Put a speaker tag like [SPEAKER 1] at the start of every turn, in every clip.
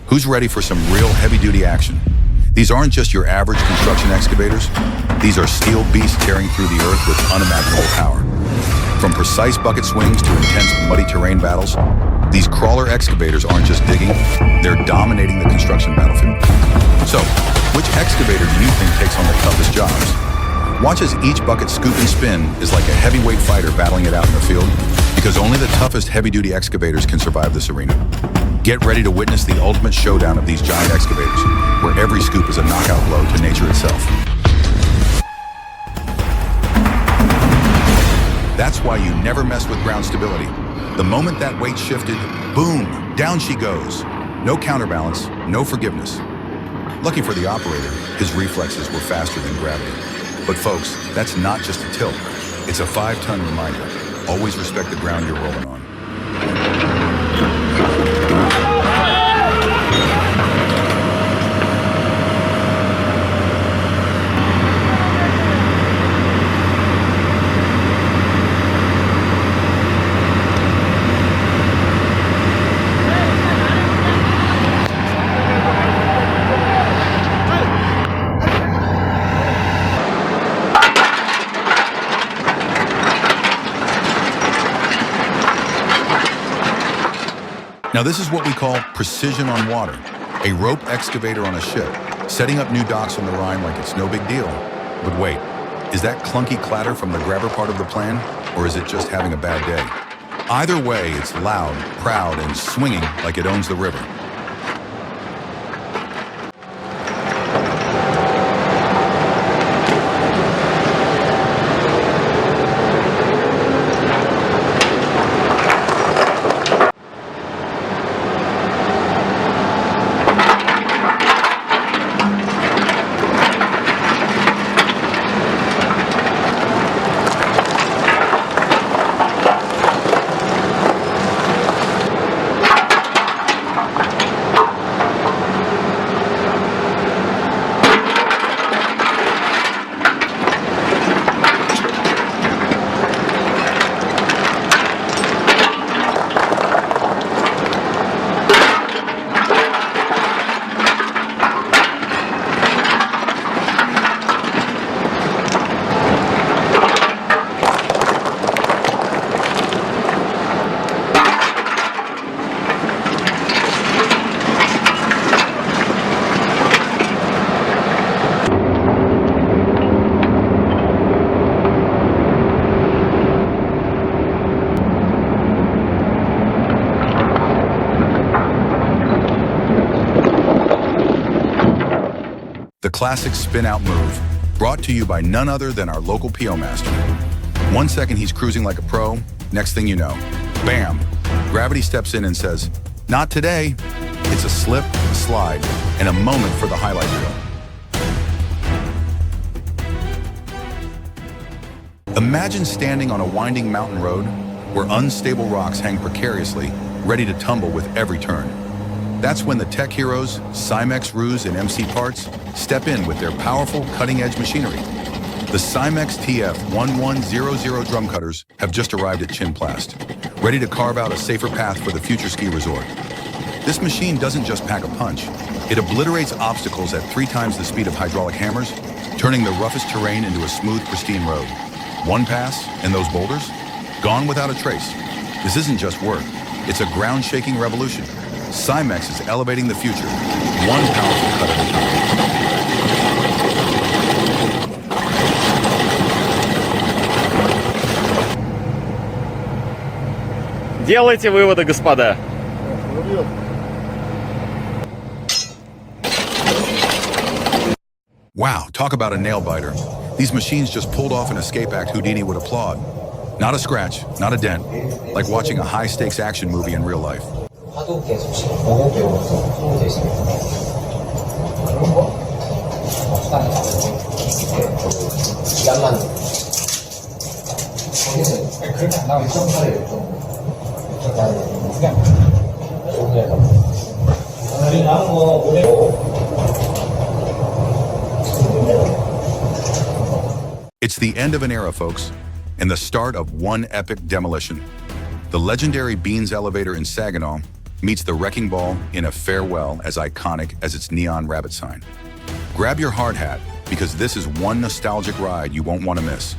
[SPEAKER 1] Who's ready for some real heavy-duty action? These aren't just your average construction excavators. These are steel beasts tearing through the earth with unimaginable power. From precise bucket swings to intense muddy terrain battles, these crawler excavators aren't just digging, they're dominating the construction battlefield. So, which excavator do you think takes on the toughest jobs? Watch as each bucket scoop and spin is like a heavyweight fighter battling it out in the field, because only the toughest heavy-duty excavators can survive this arena. Get ready to witness the ultimate showdown of these giant excavators, where every scoop is a knockout blow to nature itself. That's why you never mess with ground stability. The moment that weight shifted, boom, down she goes. No counterbalance, no forgiveness. Lucky for the operator, his reflexes were faster than gravity. But folks, that's not just a tilt. It's a 5-ton reminder. Always respect the ground you're rolling on. Now this is what we call precision on water, a rope excavator on a ship, setting up new docks on the Rhine like it's no big deal. But wait, is that clunky clatter from the grabber part of the plan, or is it just having a bad day? Either way, it's loud, proud, and swinging like it owns the river. The classic spin-out move, brought to you by none other than our local PO master. 1 second he's cruising like a pro, next thing you know, bam, gravity steps in and says, not today. It's a slip, a slide, and a moment for the highlight reel. Imagine standing on a winding mountain road where unstable rocks hang precariously, ready to tumble with every turn. That's when the tech heroes, Cymex Ruse and MC Parts, step in with their powerful cutting-edge machinery. The Cymex TF1100 drum cutters have just arrived at Chinplast, ready to carve out a safer path for the future ski resort. This machine doesn't just pack a punch. It obliterates obstacles at 3 times the speed of hydraulic hammers, turning the roughest terrain into a smooth, pristine road. One pass, and those boulders? Gone without a trace. This isn't just work. It's a ground-shaking revolution. Cymex is elevating the future, one powerful cut at a time.
[SPEAKER 2] Делайте выводы, господа.
[SPEAKER 1] Wow, talk about a nail-biter. These machines just pulled off an escape act Houdini would applaud. Not a scratch, not a dent, like watching a high-stakes action movie in real life.
[SPEAKER 3] 하도 계속 보고 배우면서 하고 계십니다. 그런 거 수단에 가면 기간만 거기서 그렇게 안 나오면 점사를 좀 그냥 좋은 우리 나온 거 오래
[SPEAKER 1] It's the end of an era, folks, and the start of one epic demolition. The legendary Beans elevator in Saginaw meets the wrecking ball in a farewell as iconic as its neon rabbit sign. Grab your hard hat, because this is one nostalgic ride you won't want to miss.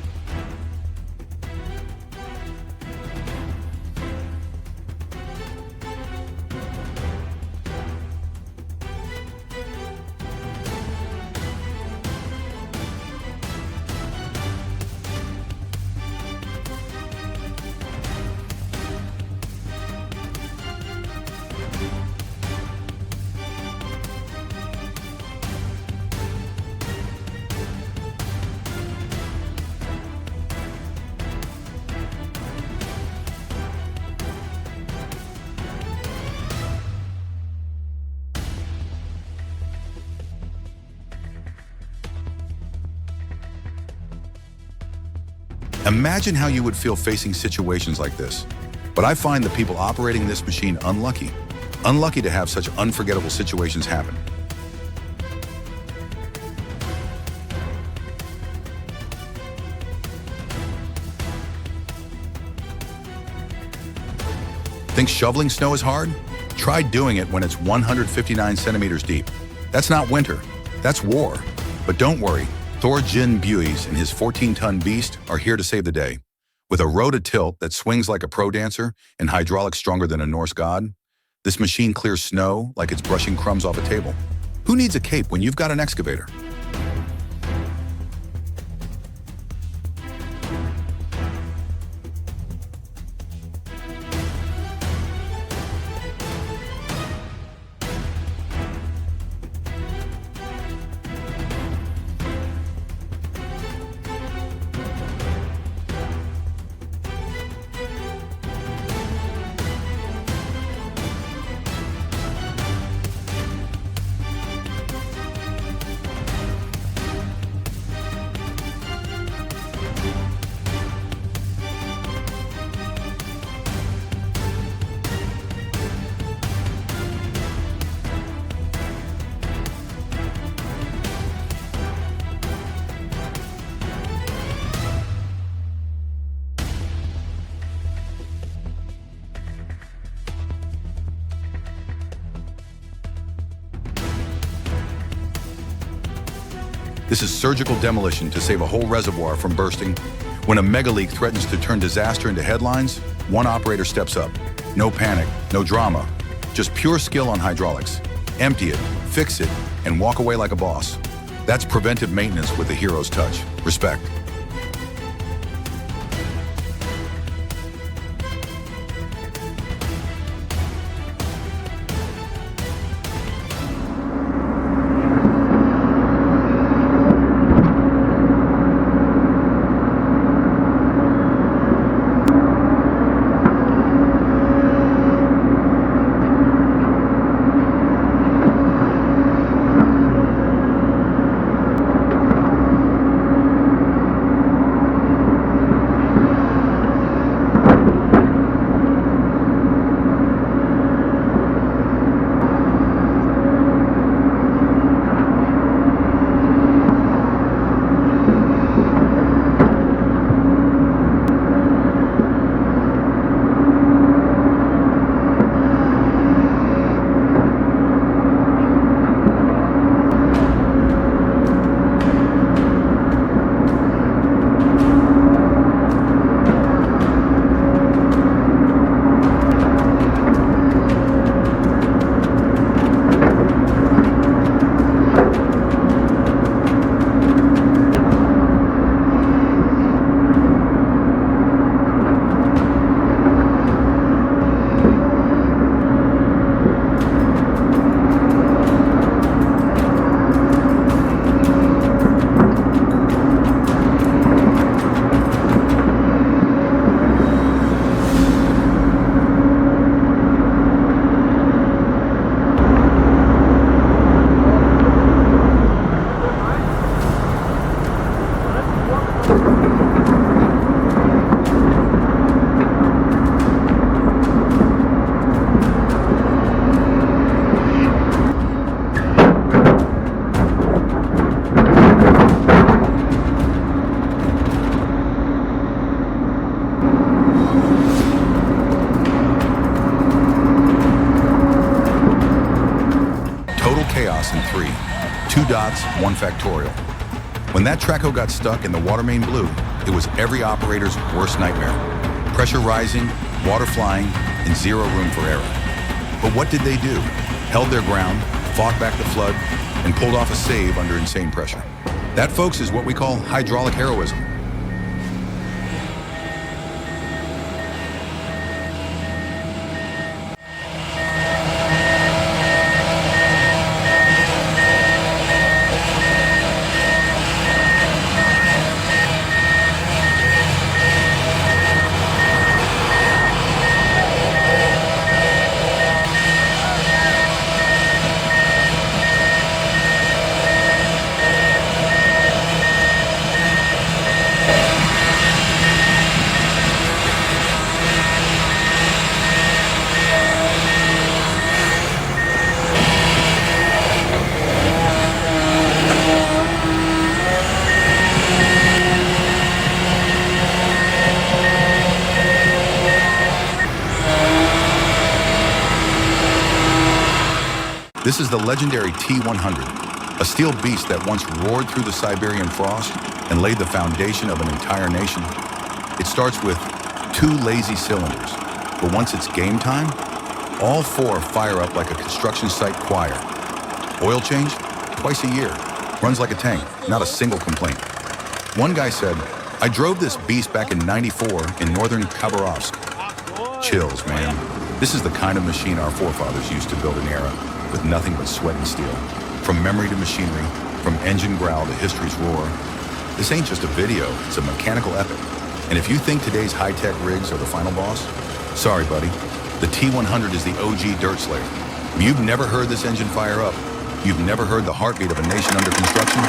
[SPEAKER 1] Imagine how you would feel facing situations like this. But I find the people operating this machine unlucky. Unlucky to have such unforgettable situations happen. Think shoveling snow is hard? Try doing it when it's 159 centimeters deep. That's not winter, that's war. But don't worry, Thor Jin Buys and his 14-ton beast are here to save the day. With a rototilt that swings like a pro dancer and hydraulics stronger than a Norse god, this machine clears snow like it's brushing crumbs off a table. Who needs a cape when you've got an excavator? This is surgical demolition to save a whole reservoir from bursting. When a mega leak threatens to turn disaster into headlines, one operator steps up. No panic, no drama, just pure skill on hydraulics. Empty it, fix it, and walk away like a boss. That's preventive maintenance with the hero's touch. Respect. Total chaos in 3. 2 dots, 1 factorial. When that trackhoe got stuck and the water main blew, it was every operator's worst nightmare. Pressure rising, water flying, and zero room for error. But what did they do? Held their ground, fought back the flood, and pulled off a save under insane pressure. That, folks, is what we call hydraulic heroism. This is the legendary T-100, a steel beast that once roared through the Siberian frost and laid the foundation of an entire nation. It starts with 2 lazy cylinders, but once it's game time, all 4 fire up like a construction site choir. Oil change? Twice a year. Runs like a tank, not a single complaint. One guy said, "I drove this beast back in '94 in northern Khabarovsk." Chills, man. This is the kind of machine our forefathers used to build an era with nothing but sweat and steel. From memory to machinery, from engine growl to history's roar. This ain't just a video, it's a mechanical epic. And if you think today's high-tech rigs are the final boss, sorry, buddy. The T-100 is the OG dirt slayer. You've never heard this engine fire up. You've never heard the heartbeat of a nation under construction.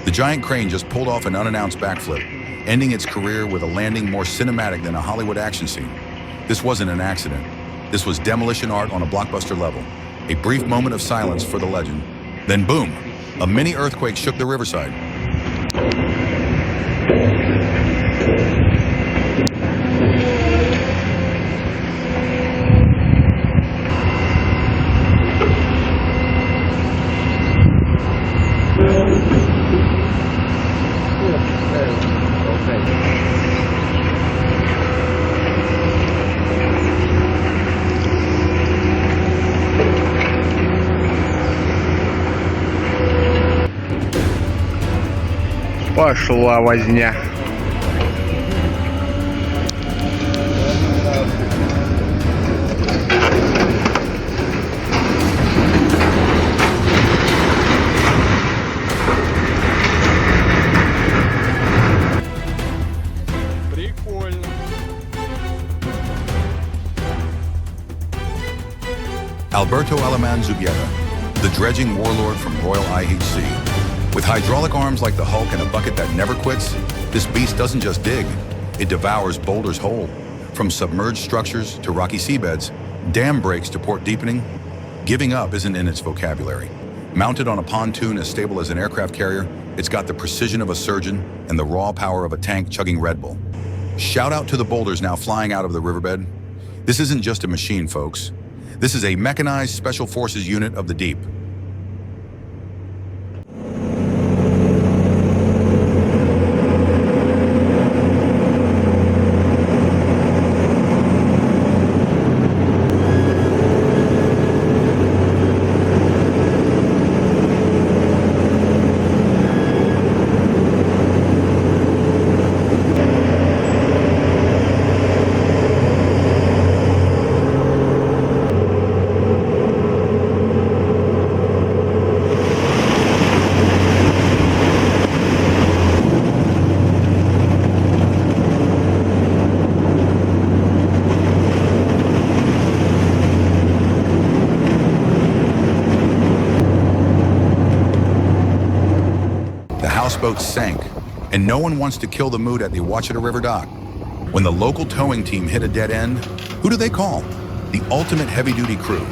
[SPEAKER 1] The giant crane just pulled off an unannounced backflip, ending its career with a landing more cinematic than a Hollywood action scene. This wasn't an accident. This was demolition art on a blockbuster level. A brief moment of silence for the legend. Then boom, a mini earthquake shook the riverside.
[SPEAKER 2] Пошла возня. Прикольно.
[SPEAKER 1] Alberto Aleman Zubieta, the dredging warlord from Royal IHC. With hydraulic arms like the Hulk and a bucket that never quits, this beast doesn't just dig, it devours boulders whole. From submerged structures to rocky seabeds, dam breaks to port deepening, Giving up isn't in its vocabulary. Mounted on a pontoon as stable as an aircraft carrier, it's got the precision of a surgeon and the raw power of a tank chugging Red Bull. Shout out to the boulders now flying out of the riverbed. This isn't just a machine, folks. This is a mechanized special forces unit of the deep. Houseboat sank, and no one wants to kill the mood at the Ouachita River dock. When the local towing team hit a dead end, who do they call? The ultimate heavy-duty crew.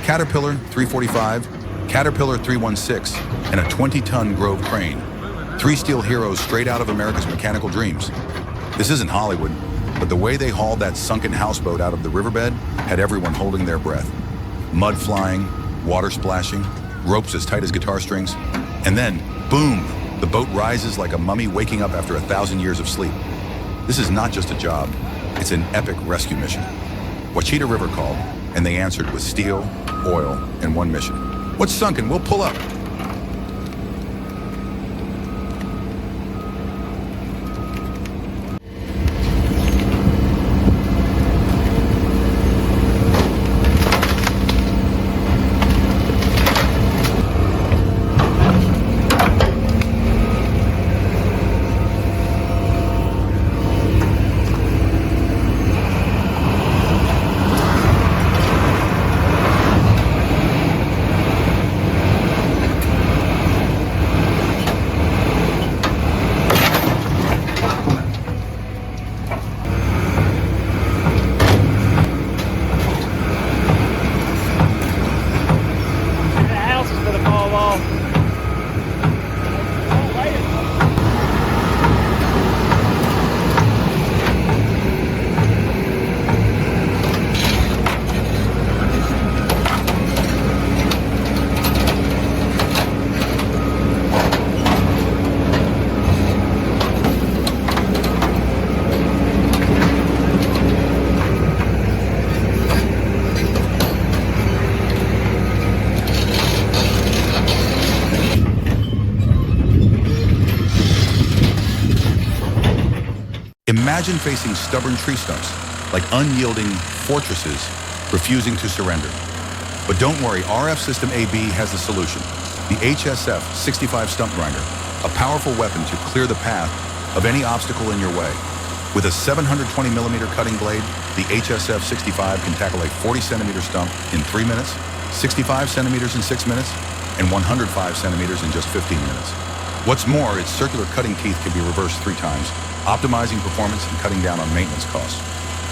[SPEAKER 1] Caterpillar 345, Caterpillar 316, and a 20-ton Grove crane. Three steel heroes straight out of America's mechanical dreams. This isn't Hollywood, but the way they hauled that sunken houseboat out of the riverbed had everyone holding their breath. Mud flying, water splashing, ropes as tight as guitar strings, and then, boom! The boat rises like a mummy waking up after 1,000 years of sleep. This is not just a job, it's an epic rescue mission. Ouachita River called, and they answered with steel, oil, and one mission. What's sunken? We'll pull up. Imagine facing stubborn tree stumps, like unyielding fortresses refusing to surrender. But don't worry, RF System AB has the solution. The HSF 65 Stump Grinder, a powerful weapon to clear the path of any obstacle in your way. With a 720mm cutting blade, the HSF 65 can tackle a 40cm stump in 3 minutes, 65 centimeters in 6 minutes, and 105 centimeters in just 15 minutes. What's more, its circular cutting teeth can be reversed 3 times, optimizing performance and cutting down on maintenance costs.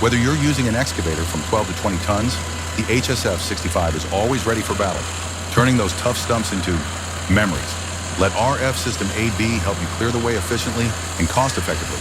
[SPEAKER 1] Whether you're using an excavator from 12 to 20 tons, the HSF 65 is always ready for battle, turning those tough stumps into memories. Let RF System AB help you clear the way efficiently and cost-effectively.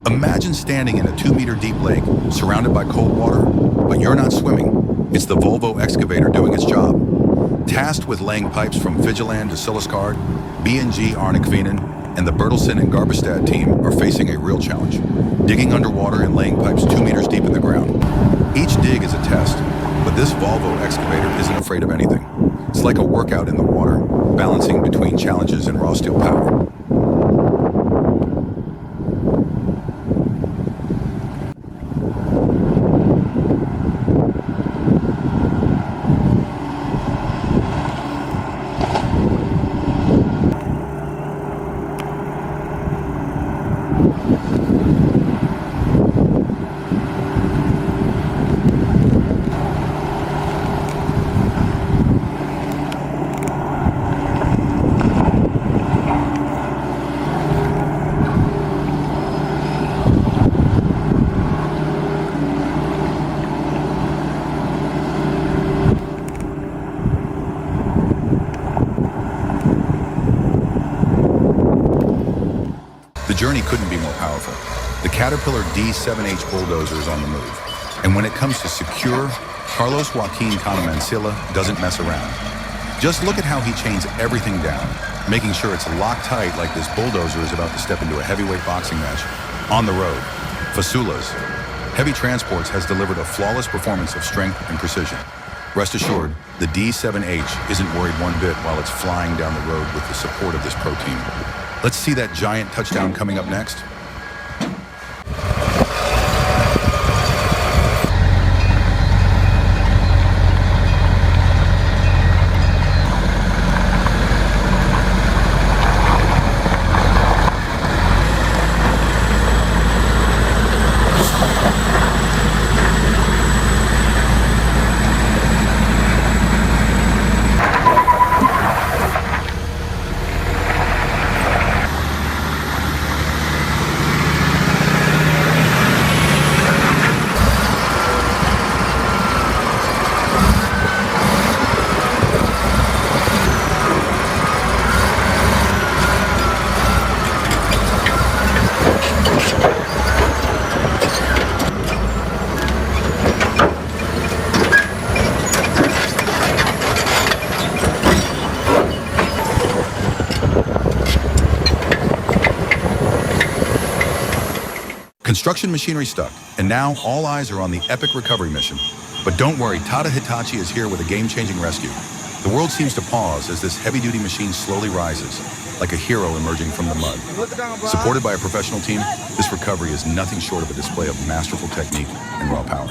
[SPEAKER 1] Imagine standing in a 2-meter deep lake, surrounded by cold water, but you're not swimming. It's the Volvo excavator doing its job. Tasked with laying pipes from Vigiland to Siliscard, B&G Arnekvenen, and the Bertelsen and Garbestad team are facing a real challenge, digging underwater and laying pipes 2 meters deep in the ground. Each dig is a test, but this Volvo excavator isn't afraid of anything. It's like a workout in the water, balancing between challenges and raw steel power. The journey couldn't be more powerful. The Caterpillar D7H bulldozer is on the move. And when it comes to secure, Carlos Joaquin Canamancilla doesn't mess around. Just look at how he chains everything down, making sure it's locked tight like this bulldozer is about to step into a heavyweight boxing match. On the road, Fasula's Heavy Transports has delivered a flawless performance of strength and precision. Rest assured, the D7H isn't worried one bit while it's flying down the road with the support of this pro team. Let's see that giant touchdown coming up next. Construction machinery stuck, and now all eyes are on the epic recovery mission. But don't worry, Tata Hitachi is here with a game-changing rescue. The world seems to pause as this heavy-duty machine slowly rises, like a hero emerging from the mud. Supported by a professional team, this recovery is nothing short of a display of masterful technique and raw power.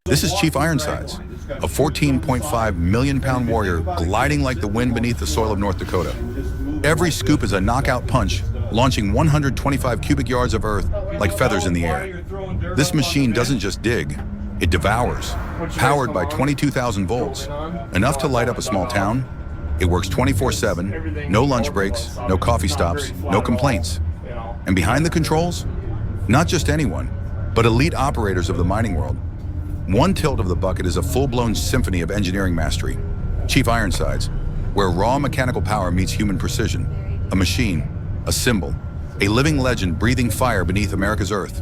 [SPEAKER 1] This is Chief Ironsides, a 14.5 million-pound warrior gliding like the wind beneath the soil of North Dakota. Every scoop is a knockout punch, launching 125 cubic yards of earth like feathers in the air. This machine doesn't just dig, it devours. Powered by 22,000 volts, enough to light up a small town. It works 24/7, no lunch breaks, no coffee stops, no complaints. And behind the controls, not just anyone, but elite operators of the mining world. One tilt of the bucket is a full-blown symphony of engineering mastery. Chief Ironsides, where raw mechanical power meets human precision, a machine, a symbol, a living legend breathing fire beneath America's earth.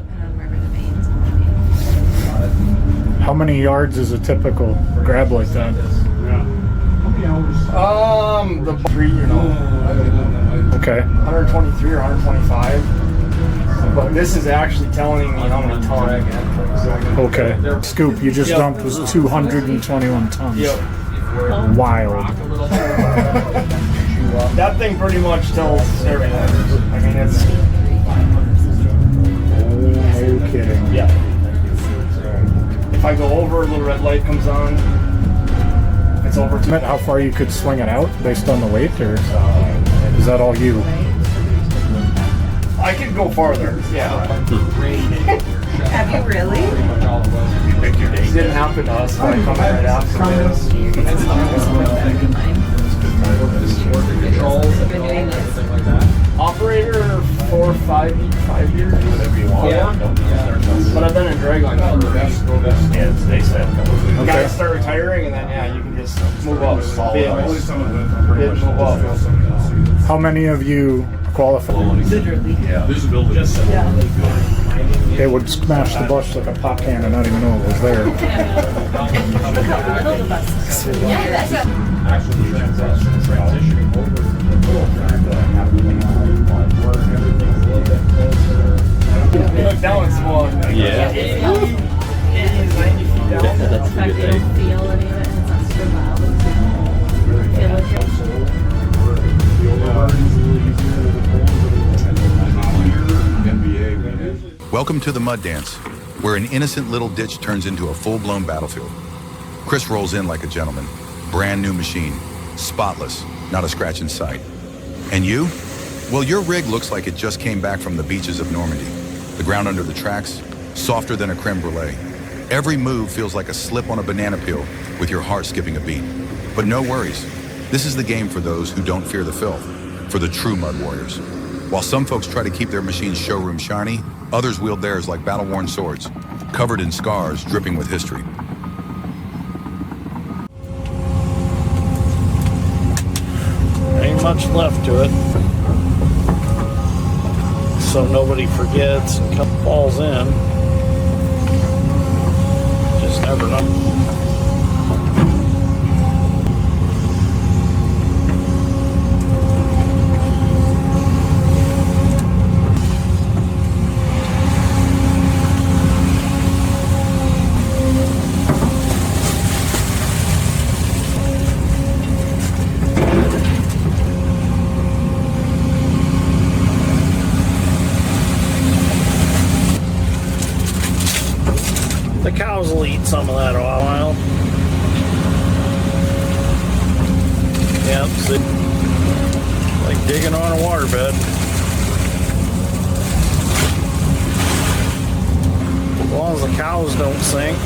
[SPEAKER 4] How many yards is a typical grab like that?
[SPEAKER 2] The three,
[SPEAKER 4] Okay.
[SPEAKER 2] 123 or 125. But this is actually telling me how many tons.
[SPEAKER 4] Okay. Scoop you just dumped was 221 tons.
[SPEAKER 2] Yep.
[SPEAKER 4] Wild.
[SPEAKER 2] That thing pretty much tells everything. I mean, it's.
[SPEAKER 4] No kidding.
[SPEAKER 2] Yeah. If I go over, a little red light comes on. It's over.
[SPEAKER 4] How far you could swing it out based on the weight, or is that all you?
[SPEAKER 2] I could go farther. Yeah.
[SPEAKER 5] Have you really?
[SPEAKER 2] It didn't happen to us, but I come right after this.
[SPEAKER 5] Been doing this.
[SPEAKER 2] Operator for 5 years. Yeah. But I've been in dragline for they said. You gotta start retiring and then you can just move up. Move up.
[SPEAKER 4] How many of you qualify?
[SPEAKER 5] Literally.
[SPEAKER 4] It would smash the bush like a pop can and not even know it was there.
[SPEAKER 5] Look how little the bus is. Yeah, that's a...
[SPEAKER 3] Transitioning over to the full time to have everything's a little bit closer.
[SPEAKER 2] Look, that one's small. 80s, 90 feet.
[SPEAKER 5] don't. In fact, you don't feel any of it, and it's not super loud. Feel like
[SPEAKER 1] Welcome to the mud dance, where an innocent little ditch turns into a full-blown battlefield. Chris rolls in like a gentleman. Brand new machine. Spotless. Not a scratch in sight. And you? Well, your rig looks like it just came back from the beaches of Normandy. The ground under the tracks, softer than a creme brulee. Every move feels like a slip on a banana peel, with your heart skipping a beat. But no worries. This is the game for those who don't fear the filth, for the true mud warriors. While some folks try to keep their machines showroom shiny, others wield theirs like battle-worn swords, covered in scars dripping with history.
[SPEAKER 6] Ain't much left to it, so nobody forgets and falls in. Just never know. The cows will eat some of that a while. Yep, see, like digging on a waterbed. As long as the cows don't sink.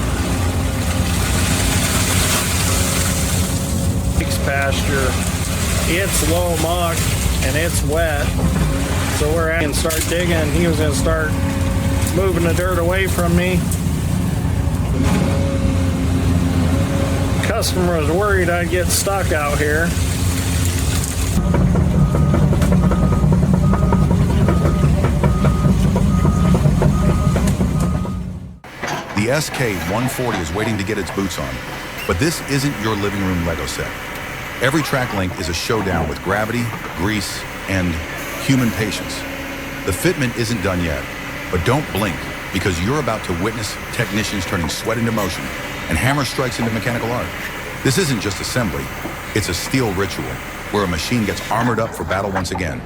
[SPEAKER 6] Pig's pasture, it's low muck and it's wet, so we're going to start digging. He was going to start moving the dirt away from me. Customer was worried I'd get stuck out here.
[SPEAKER 1] The SK-140 is waiting to get its boots on, but this isn't your living room Lego set. Every track link is a showdown with gravity, grease, and human patience. The fitment isn't done yet, but don't blink, because you're about to witness technicians turning sweat into motion and hammer strikes into mechanical art. This isn't just assembly, it's a steel ritual where a machine gets armored up for battle once again.